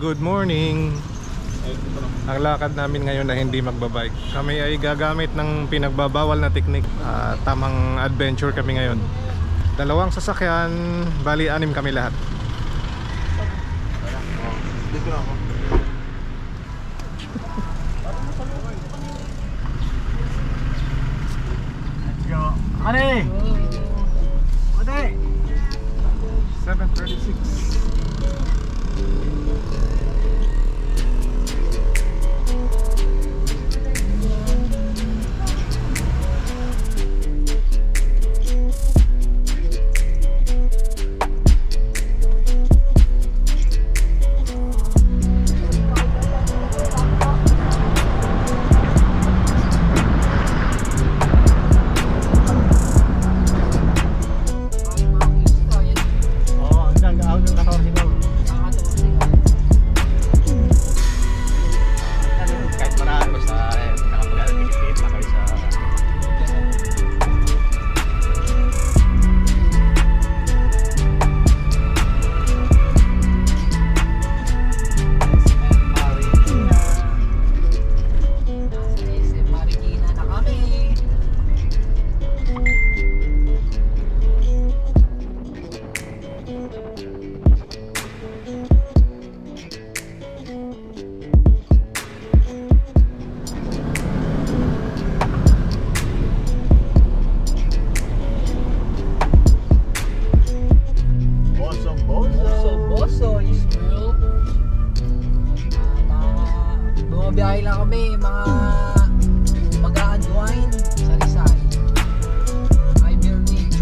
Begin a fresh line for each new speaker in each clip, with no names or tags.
good morning. Ang lakad namin ngayon ay hindi magbabike. Kami ay gagamit ng pinagbabawal na teknik. Tamang adventure kami ngayon. Dalawang sasakyan, bali 6 kami lahat.
Dito na ako. Let's go. Ate! Ate!
7:36.
Bumabiyahe lang kami, mga mag-a-unwind sa Rizal. Hibernate.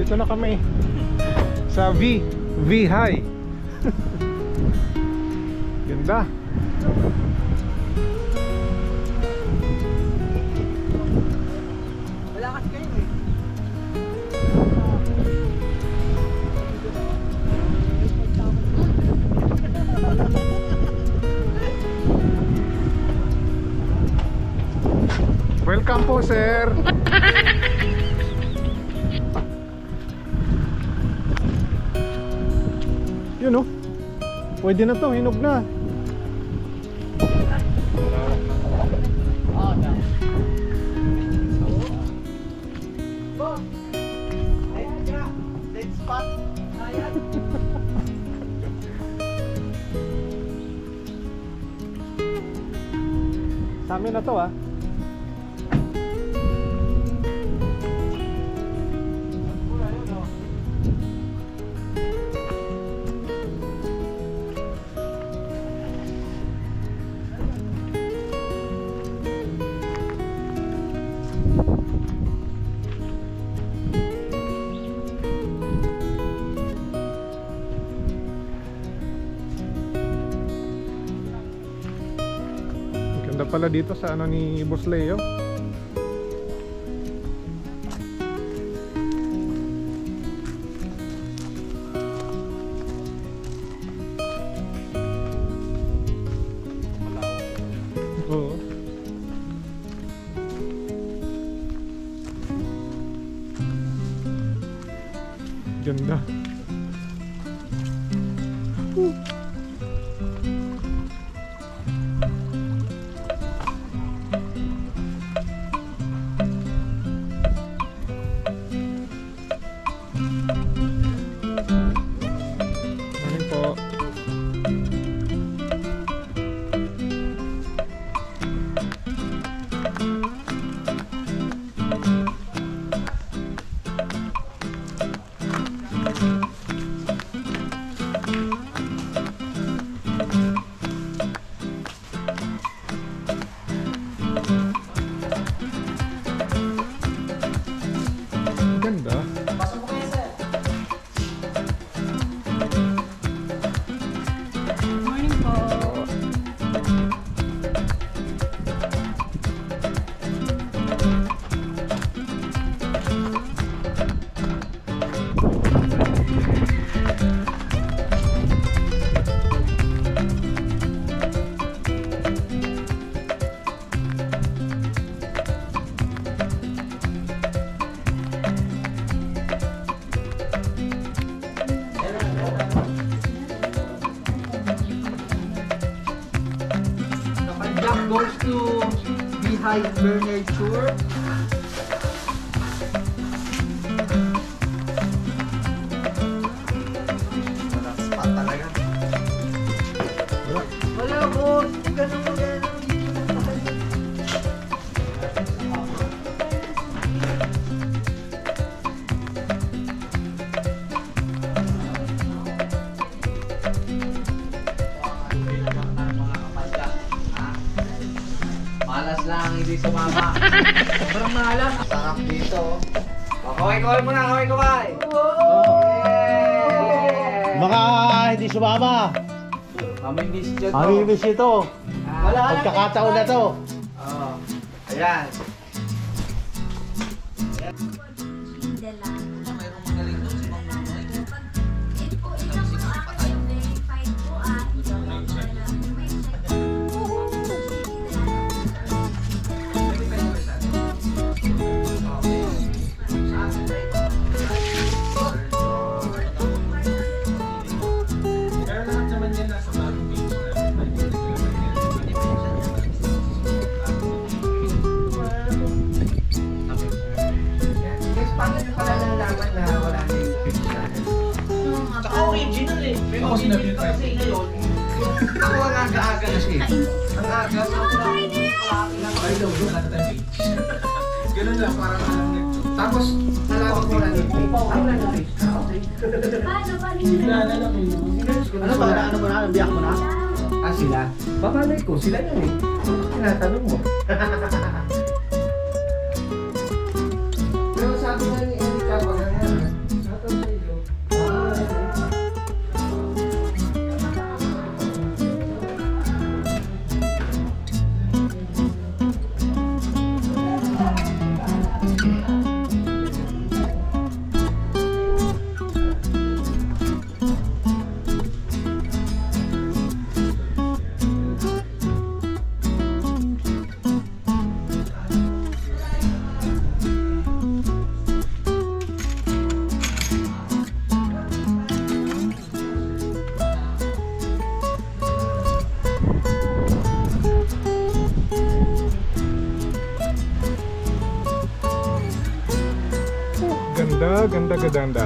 Dito na kami sa V High. Ganda.
Wala kasi kayo eh.
Welcome po, sir. Yun oh. Pwede na to, hinog na.
Oh, no.
Sa amin na to ah. Ganda pala dito sa ano ni Boss Leo. Oo. Ganda. Morning po. Ganda.
Pasok mo kayo, sir. Morning po. Jack goes to Beehive Furniture.
Wala spot talaga.
Wala boss, ganun mo ganun.
Malas lang, hindi sumama.
Sobrang malas.
Sarap dito. Kaway-kaway muna, kaway-kaway.
Baka hindi sumama.
Kami miss nyo to.
Kami miss ito.
Wala.
Pagkakataon na to.
Oo. Ayan.
Paano nyo pala nalaman na wala na yung picture?
Tsaka original eh. Pero original pa kasi ngayon. Ako ang aga-aga na siya. Ang aga sa ay daw, ganun lang, parang tapos, nalaman ko na din. Ay, wala na rin. Okay.
Ano ba? Ano mo na? Biyak mo na?
Ah, sila? Babalay ko, sila yun eh. Tinatanong mo. Pero sabi nga ni Erika, pag ganyan,
Ganda, ganda, ganda.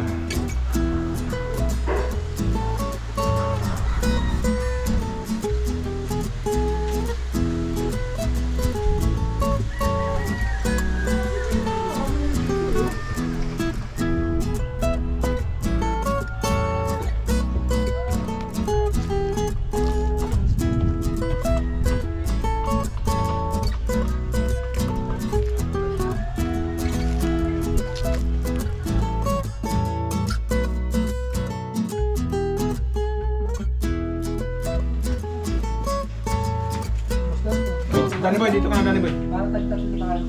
Danny Boy, dito ka na, Danny Boy.
Para tagtag sa tayo.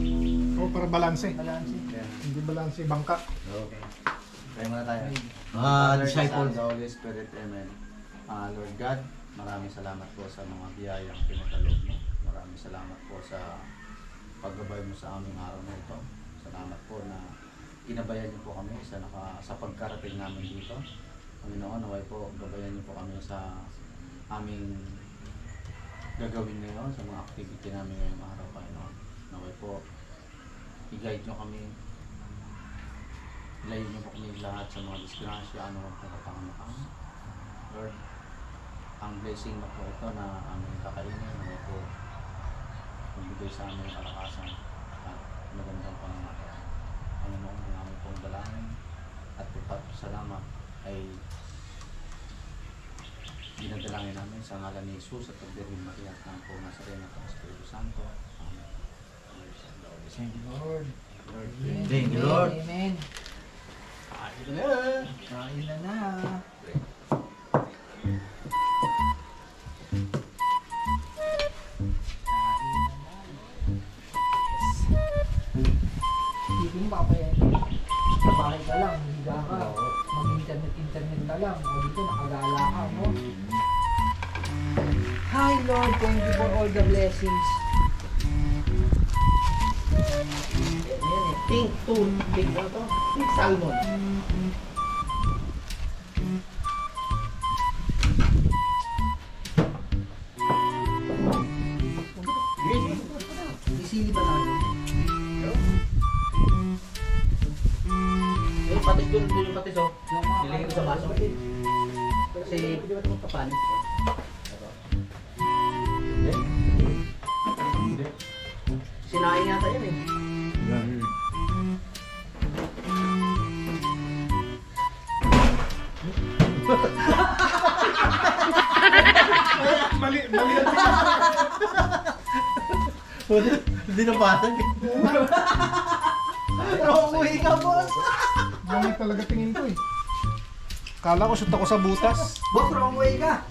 Oh, para balanse.
Balansi.
Hindi balanse, bangka.
Okay. Kaya muna tayo.
disciples.
Son, Holy Spirit, Amen. Lord God, maraming salamat po sa mga biyayang pinagkaloob mo. Maraming salamat po sa paggabay mo sa aming araw na ito. Salamat po na ginabayan niyo po kami sa pagkarating namin dito. Panginoon, naway po, gabayan niyo po kami sa aming gagawin ngayon, sa mga activity namin ngayong araw, Panginoon. Naway po, i-guide niyo kami. Ilayin niyo po kami lahat sa mga disgrasya, ano ang kapanganakan. Lord, ang blessing na po ito na aming kakainin, naway po, magbigay sa amin kalakasan at magandang pangangalaga. Panginoon, ang aming pong dalangin at salamat ay dinadalangin namin sa ngalan ni Jesus at Pagdirin Maria at ng po Nazareno at Espiritu Santo. Amen.
Thank you, Lord.
Lord,
Thank you, Lord.
Amen.
kain na.
Kain na na. Hindi mo papaya. Sa bahay ka lang, higa ka. Mag-internet ka lang. O dito, nakagala ka, no? Hi, Lord. Thank you for all the blessings. Ayan eh. Pink tuna. Pink ano to? Pink salmon. Isili ba natin?
Yung patis doon, yung patis oh.
Yung mga
Nilagay ko sa baso. Kasi pwede ba ito magpapanis? Sinain yata yan eh.
Mali, mali.
Hindi na pasag eh.
Pero umuwi ka, boss!
Mali talaga tingin ko eh. Kala ko shoot ako sa butas.
Boss, pero umuwi ka!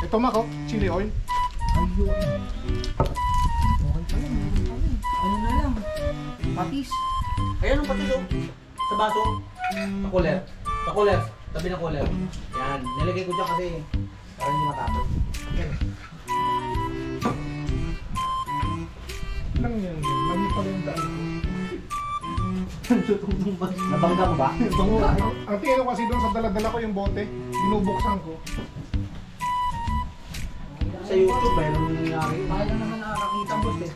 Ito Mac, oh, chili oil.
Ayun. Okay pa lang, meron pa lang. Ano na lang? Patis.
Ayan ang patis oh. Sa baso. Sa cooler. Sa cooler. Tabi ng cooler. Yan. Nilagay ko dyan kasi para hindi matapos.
Lang yan. Mali pala yung daan ko.
Nabangga mo ba?
Ang tingin ko kasi doon sa dala-dala ko yung bote, binubuksan ko.
Sa YouTube, mayroon nangyari.
Mahal na naman nakakakita, boss eh.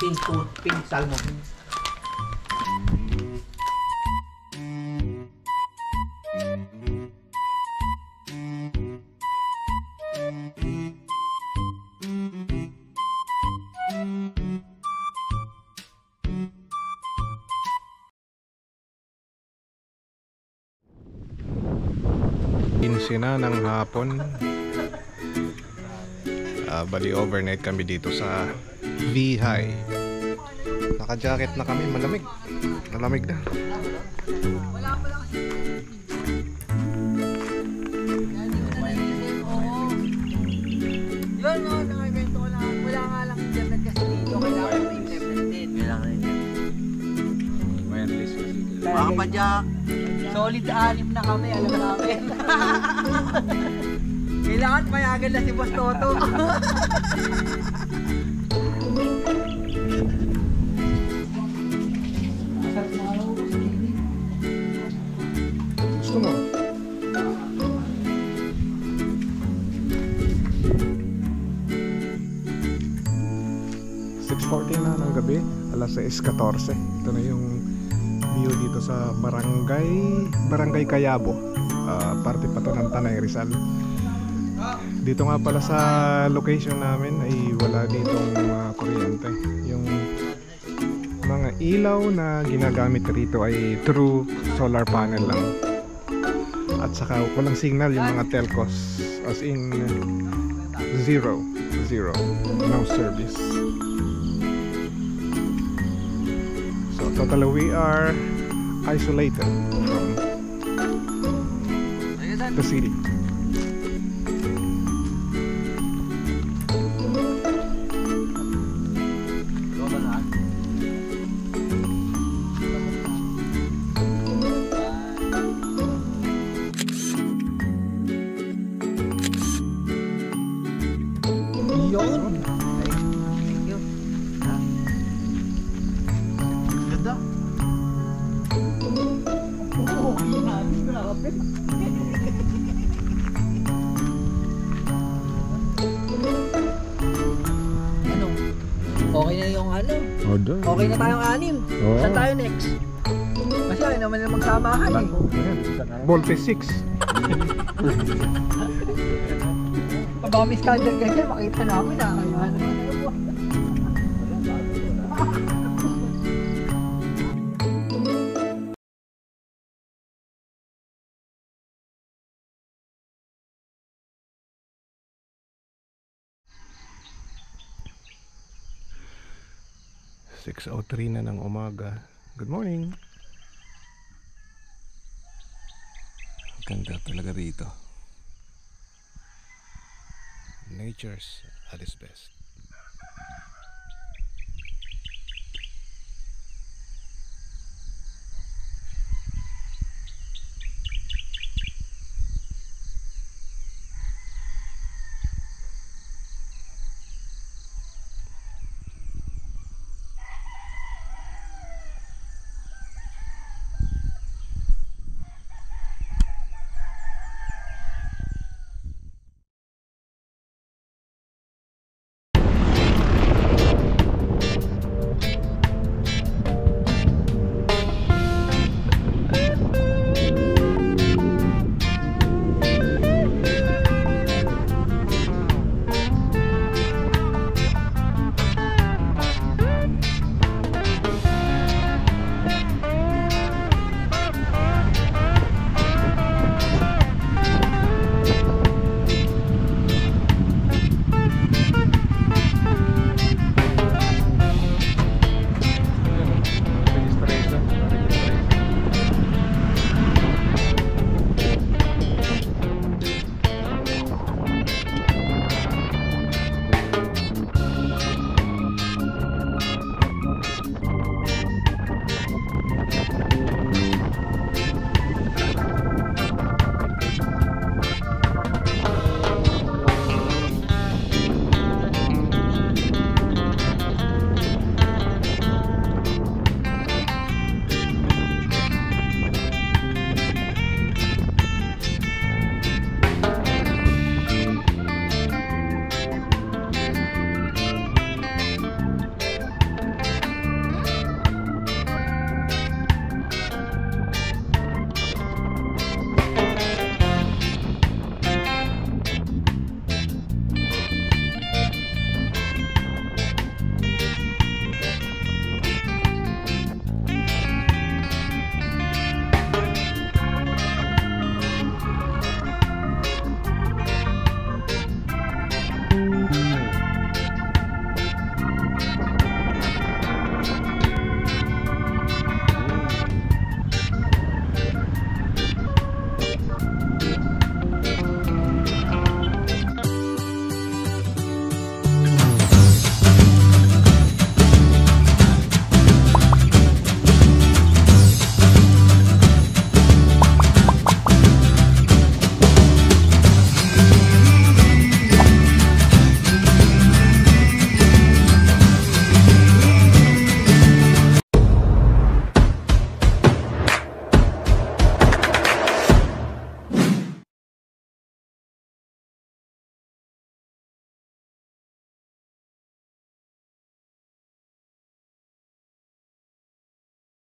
Pink food, pink salmon.
Insina ng hapon. Bali overnight kami dito sa Vihay. Naka-jacket na kami, malamig. Malamig na.
Yun, no, nang-evento ko lang. Wala nga lang internet kasi dito. Kailangan mo internet din.
Wireless kasi.
Mga padyak. Solid 6 na kami, alam namin. Kailangan payagan na si Boss Toto.
Gusto mo? Na ng gabi, alas 6:14. Ito na yung view dito sa Barangay Cayabo. Parte pa to ng Tanay Rizal. Dito nga pala sa location namin ay wala ditong kuryente. Yung mga ilaw na ginagamit rito ay through solar panel lang. At saka walang signal yung mga telcos, as in zero, no service. So totally we are isolated from the city.
Yun. Thank you.
Ganda.
Oo, grabe. Ano? Okay na yung ano? Okay na tayong anim.
Oo.
Saan tayo next? Kasi ayaw naman na magsamahan eh.
Voltage 6.
Baka may scandal ganyan, makita namin na. Kaya naman ano po.
na ng umaga. Good morning. Ganda talaga rito. Nature's at its best.